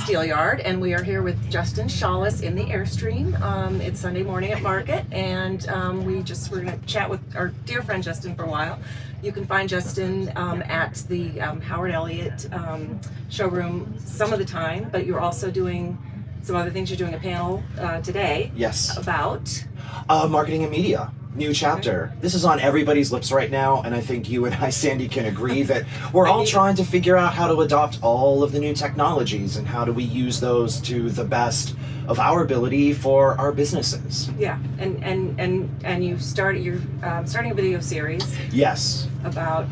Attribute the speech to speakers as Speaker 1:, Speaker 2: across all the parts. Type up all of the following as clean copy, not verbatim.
Speaker 1: Steelyard, and we are here with Justin Shaulis in the Airstream. It's Sunday morning at market, and we're going to chat with our dear friend Justin for a while. You can find Justin at the Howard Elliott showroom some of the time, but you're also doing some other things. You're doing a panel today.
Speaker 2: Yes.
Speaker 1: About?
Speaker 2: Marketing and media. New chapter. Okay. This is on everybody's lips right now, and I think you and I, Sandy, can agree that we're all trying to figure out how to adopt all of the new technologies and how do we use those to the best of our ability for our businesses.
Speaker 1: Yeah, and you're starting a video series.
Speaker 2: Yes.
Speaker 1: About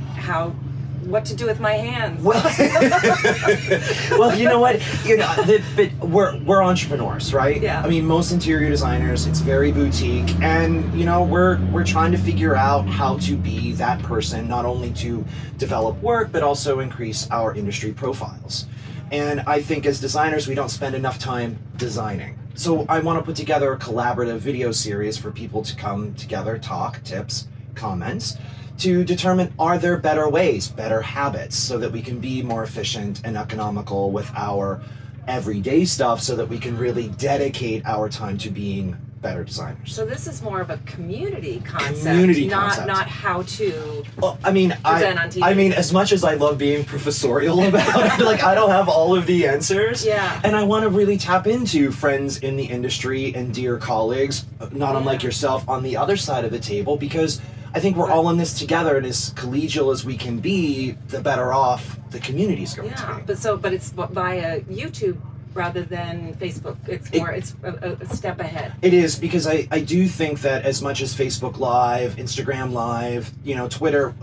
Speaker 1: what to do with my hands.
Speaker 2: Well, well, you know what? But we're entrepreneurs, right?
Speaker 1: Yeah.
Speaker 2: I mean, most interior designers, it's very boutique, and we're trying to figure out how to be that person, not only to develop work, but also increase our industry profiles. And I think as designers, we don't spend enough time designing. So I want to put together a collaborative video series for people to come together, talk, tips, comments, to determine, are there better ways, better habits, so that we can be more efficient and economical with our everyday stuff, so that we can really dedicate our time to being better designers.
Speaker 1: So this is more of a community concept, not how to present on TV.
Speaker 2: I mean, as much as I love being professorial about it, like I don't have all of the answers.
Speaker 1: Yeah.
Speaker 2: And I want to really tap into friends in the industry and dear colleagues, not unlike yourself, on the other side of the table, because I think we're all in this together, and as collegial as we can be, the better off the community's going to be.
Speaker 1: But it's via YouTube rather than Facebook. It's a step ahead.
Speaker 2: It is, because I do think that as much as Facebook Live, Instagram Live, Twitter,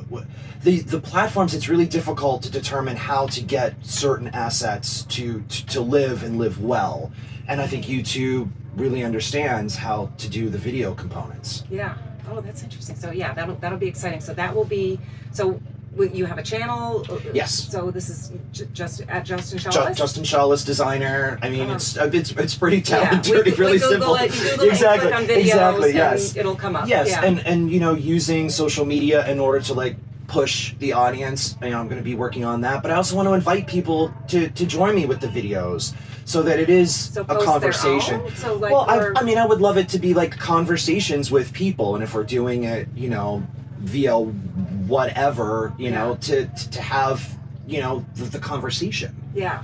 Speaker 2: the platforms, it's really difficult to determine how to get certain assets to live and live well. And I think YouTube really understands how to do the video components.
Speaker 1: Yeah. Oh, that's interesting. So yeah, that'll be exciting. So that will be, you have a channel?
Speaker 2: Yes.
Speaker 1: So this is just at Justin Shaulis?
Speaker 2: Justin Shaulis, designer. I mean, it's pretty talented,
Speaker 1: we
Speaker 2: really
Speaker 1: Google
Speaker 2: simple.
Speaker 1: It, you Google
Speaker 2: exactly.
Speaker 1: It, click on videos,
Speaker 2: exactly. Yes.
Speaker 1: And it'll come up.
Speaker 2: Yes.
Speaker 1: Yeah.
Speaker 2: And using social media in order to push the audience. I'm going to be working on that, but I also want to invite people to join me with the videos, so that it is a conversation. I would love it to be like conversations with people, and if we're doing it, via whatever, to have, the conversation.
Speaker 1: Yeah.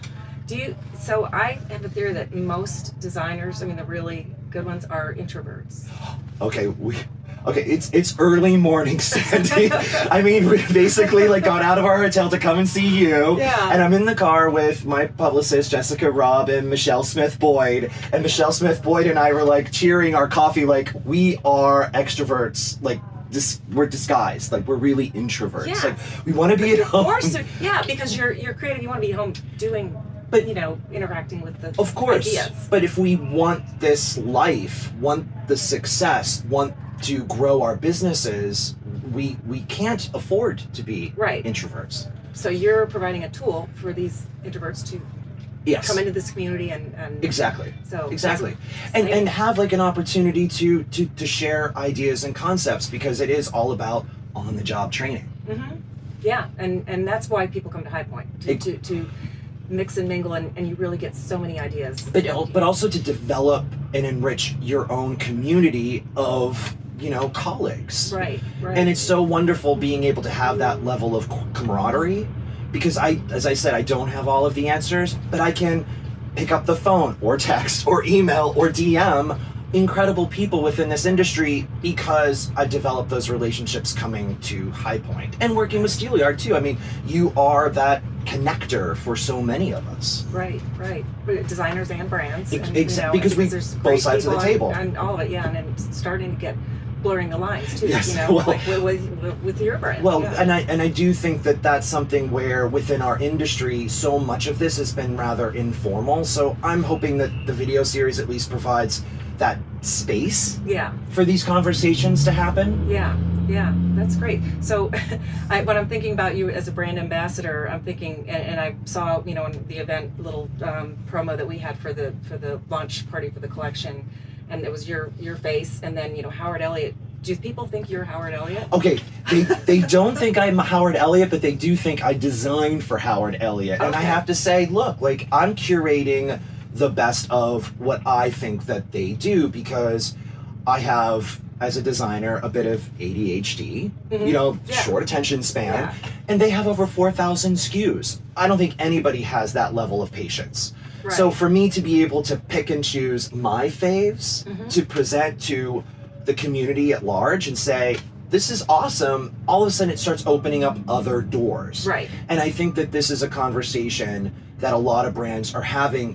Speaker 1: So I have a theory that most designers, the really good ones, are introverts.
Speaker 2: Okay, it's early morning, Sandy. We basically got out of our hotel to come and see you.
Speaker 1: Yeah.
Speaker 2: And I'm in the car with my publicist, Jessica Robb, and Michelle Smith-Boyd. And Michelle Smith-Boyd and I were we our coffee, we are extroverts. We're disguised. We're really introverts.
Speaker 1: Yeah.
Speaker 2: We want to be at home.
Speaker 1: Because you're creative. You want to be at home doing, interacting with the
Speaker 2: of course.
Speaker 1: Ideas.
Speaker 2: But if we want this life, want the success, want to grow our businesses, we can't afford to be introverts.
Speaker 1: So you're providing a tool for these introverts to come into this community and
Speaker 2: exactly.
Speaker 1: So
Speaker 2: exactly, and have an opportunity to share ideas and concepts, because it is all about on the job training.
Speaker 1: Mm-hmm. Yeah, and that's why people come to High Point to mix and mingle, and you really get so many ideas.
Speaker 2: But also to develop and enrich your own community of colleagues.
Speaker 1: Right.
Speaker 2: And it's so wonderful being able to have that level of camaraderie, because as I said, I don't have all of the answers, but I can pick up the phone or text or email or DM incredible people within this industry, because I've developed those relationships coming to High Point and working with Steelyard too. You are that connector for so many of us.
Speaker 1: Right. Designers and brands.
Speaker 2: Exactly, because we both sides of the table.
Speaker 1: And all of it, and it's starting to get blurring the lines too.
Speaker 2: Yes,
Speaker 1: with your brand.
Speaker 2: Well, and I do think that that's something where within our industry, so much of this has been rather informal. So I'm hoping that the video series at least provides that space for these conversations to happen.
Speaker 1: Yeah, that's great. So when I'm thinking about you as a brand ambassador, I'm thinking, and I saw, in the event little promo that we had for the launch party for the collection, and it was your face, and then Howard Elliott do people think you're Howard Elliott?
Speaker 2: Okay, they don't think I'm Howard Elliott, but they do think I designed for Howard Elliott. And I
Speaker 1: Okay.
Speaker 2: have to say, look, like, I'm curating the best of what I think that they do, because I have, as a designer, a bit of ADHD,
Speaker 1: Yeah.
Speaker 2: short attention span,
Speaker 1: Yeah.
Speaker 2: and they have over 4,000 SKUs. I don't think anybody has that level of patience.
Speaker 1: Right.
Speaker 2: So for me to be able to pick and choose my faves to present to the community at large and say, this is awesome, all of a sudden it starts opening up other doors.
Speaker 1: Right.
Speaker 2: And I think that this is a conversation that a lot of brands are having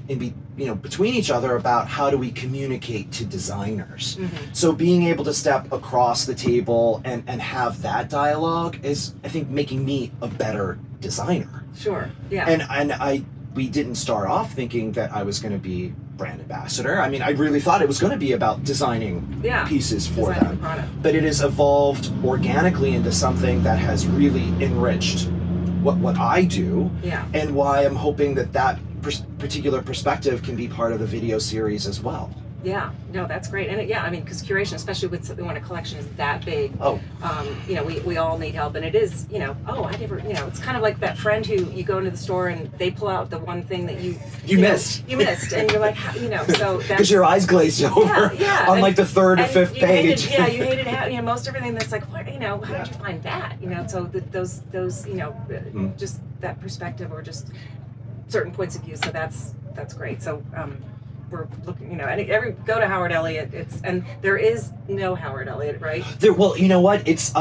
Speaker 2: between each other about how do we communicate to designers. So being able to step across the table and have that dialogue is, I think, making me a better designer.
Speaker 1: Sure. Yeah.
Speaker 2: And we didn't start off thinking that I was going to be brand ambassador. I mean, I really thought it was going to be about designing pieces for
Speaker 1: Designing
Speaker 2: them.
Speaker 1: the product.
Speaker 2: But it has evolved organically into something that has really enriched what I do,
Speaker 1: Yeah.
Speaker 2: and why I'm hoping that particular perspective can be part of the video series as well.
Speaker 1: Yeah, no, that's great. And I mean, because curation, especially with something when a collection is that big, we all need help. And it is, it's kind of like that friend who you go into the store and they pull out the one thing that you missed, and you're like, so that's
Speaker 2: because your eyes glazed over on like the third or fifth page.
Speaker 1: You hated most everything that's like, what, how did you find that? So those just that perspective, or just certain points of view. So that's great. So we're looking, go to Howard Elliott. And there is no Howard Elliott, right?
Speaker 2: Well, you know what? It's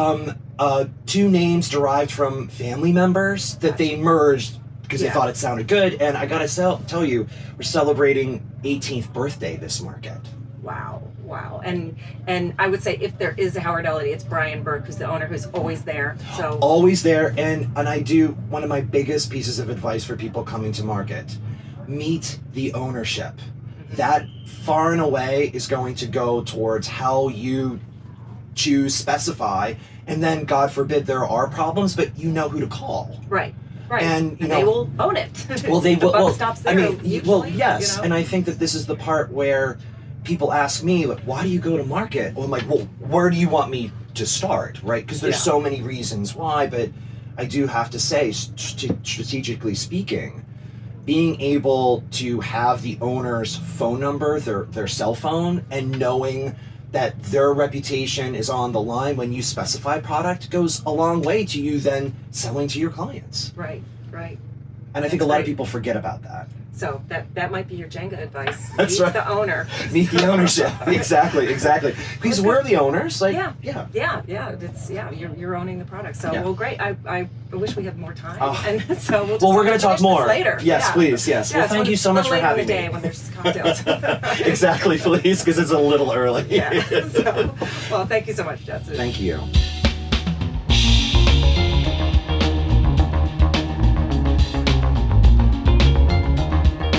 Speaker 2: two names derived from family members that they merged because they thought it sounded good. And I gotta tell you, we're celebrating 18th birthday this market.
Speaker 1: Wow. And I would say if there is a Howard Elliott, it's Brian Burke, who's the owner, who's always there. So
Speaker 2: always there. And I do, one of my biggest pieces of advice for people coming to market: meet the ownership. That far and away is going to go towards how you specify, and then God forbid there are problems, but you know who to call.
Speaker 1: Right.
Speaker 2: And
Speaker 1: they will own it.
Speaker 2: Well, they will.
Speaker 1: The buck stops there.
Speaker 2: Yes. And I think that this is the part where people ask me, like, why do you go to market? Well, I'm like, well, where do you want me to start, right? Because there's so many reasons why, but I do have to say, strategically speaking, being able to have the owner's phone number, their cell phone, and knowing that their reputation is on the line when you specify product goes a long way to you then selling to your clients.
Speaker 1: Right.
Speaker 2: And I think a lot of people forget about that.
Speaker 1: So that might be your Jenga advice.
Speaker 2: That's
Speaker 1: Meet
Speaker 2: right.
Speaker 1: the owner.
Speaker 2: Meet the ownership. Exactly. Because we're the owners.
Speaker 1: Yeah. It's you're owning the product. So well, great. I wish we had more time. And so
Speaker 2: we're going to talk more
Speaker 1: later.
Speaker 2: Yes, please. Yes. Well, thank you so much for having me.
Speaker 1: Late in the day when there's cocktails.
Speaker 2: Exactly, please, because it's a little early.
Speaker 1: Yeah. So, well, thank you so much, Justin.
Speaker 2: Thank you.